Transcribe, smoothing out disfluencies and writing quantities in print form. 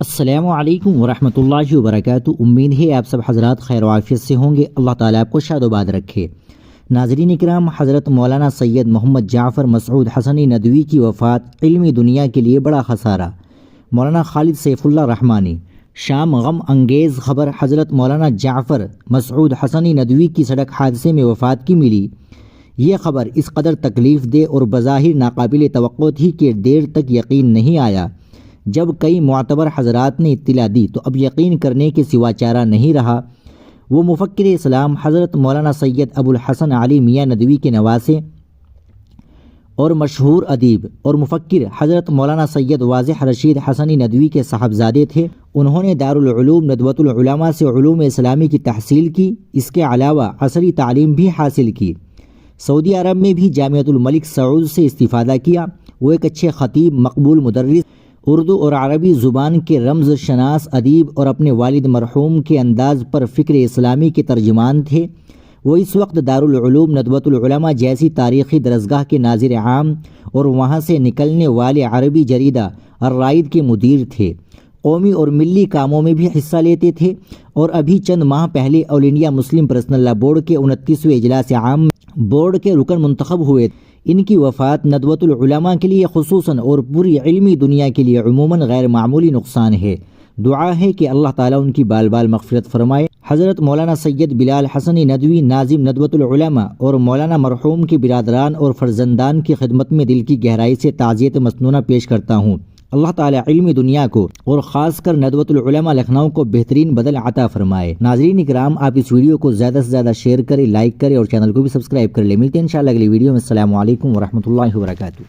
السلام علیکم ورحمۃ اللہ وبرکاتہ۔ امید ہے آپ سب حضرات خیر و عافیت سے ہوں گے۔ اللہ تعالیٰ آپ کو شاد و باد رکھے۔ ناظرین کرام، حضرت مولانا سید محمد جعفر مسعود حسنی ندوی کی وفات علمی دنیا کے لیے بڑا خسارہ۔ مولانا خالد سیف اللہ رحمانی۔ شام غم انگیز خبر حضرت مولانا جعفر مسعود حسنی ندوی کی سڑک حادثے میں وفات کی ملی۔ یہ خبر اس قدر تکلیف دہ اور بظاہر ناقابل توقع تھی کہ دیر تک یقین نہیں آیا۔ جب کئی معتبر حضرات نے اطلاع دی تو اب یقین کرنے کے سوا چارہ نہیں رہا۔ وہ مفکر اسلام حضرت مولانا سید ابو الحسن علی میاں ندوی کے نواسے اور مشہور ادیب اور مفکر حضرت مولانا سید واضح رشید حسنی ندوی کے صاحبزادے تھے۔ انہوں نے دارالعلوم ندوۃ العلماء سے علوم اسلامی کی تحصیل کی۔ اس کے علاوہ عصری تعلیم بھی حاصل کی۔ سعودی عرب میں بھی جامعۃ الملک سعود سے استفادہ کیا۔ وہ ایک اچھے خطیب، مقبول مدرس، اردو اور عربی زبان کے رمز شناس ادیب اور اپنے والد مرحوم کے انداز پر فکر اسلامی کے ترجمان تھے۔ وہ اس وقت دارالعلوم ندوۃ العلماء جیسی تاریخی درسگاہ کے ناظر عام اور وہاں سے نکلنے والے عربی جریدہ الرائد کے مدیر تھے۔ قومی اور ملی کاموں میں بھی حصہ لیتے تھے اور ابھی چند ماہ پہلے آل انڈیا مسلم پرسنل لا بورڈ کے 29ویں اجلاس عام میں بورڈ کے رکن منتخب ہوئے۔ ان کی وفات ندوۃ العلماء کے لیے خصوصاً اور پوری علمی دنیا کے لیے عموماً غیر معمولی نقصان ہے۔ دعا ہے کہ اللہ تعالیٰ ان کی بال بال مغفرت فرمائے۔ حضرت مولانا سید بلال حسنی ندوی ناظم ندوۃ العلماء اور مولانا مرحوم کے برادران اور فرزندان کی خدمت میں دل کی گہرائی سے تعزیت مسنونہ پیش کرتا ہوں۔ اللہ تعالیٰ علمی دنیا کو اور خاص کر ندوۃ العلماء لکھنؤ کو بہترین بدل عطا فرمائے۔ ناظرین کرام، آپ اس ویڈیو کو زیادہ سے زیادہ شیئر کریں، لائک کریں اور چینل کو بھی سبسکرائب کر لیں۔ ملتے ہیں انشاءاللہ اگلی ویڈیو میں۔ السلام علیکم ورحمۃ اللہ وبرکاتہ۔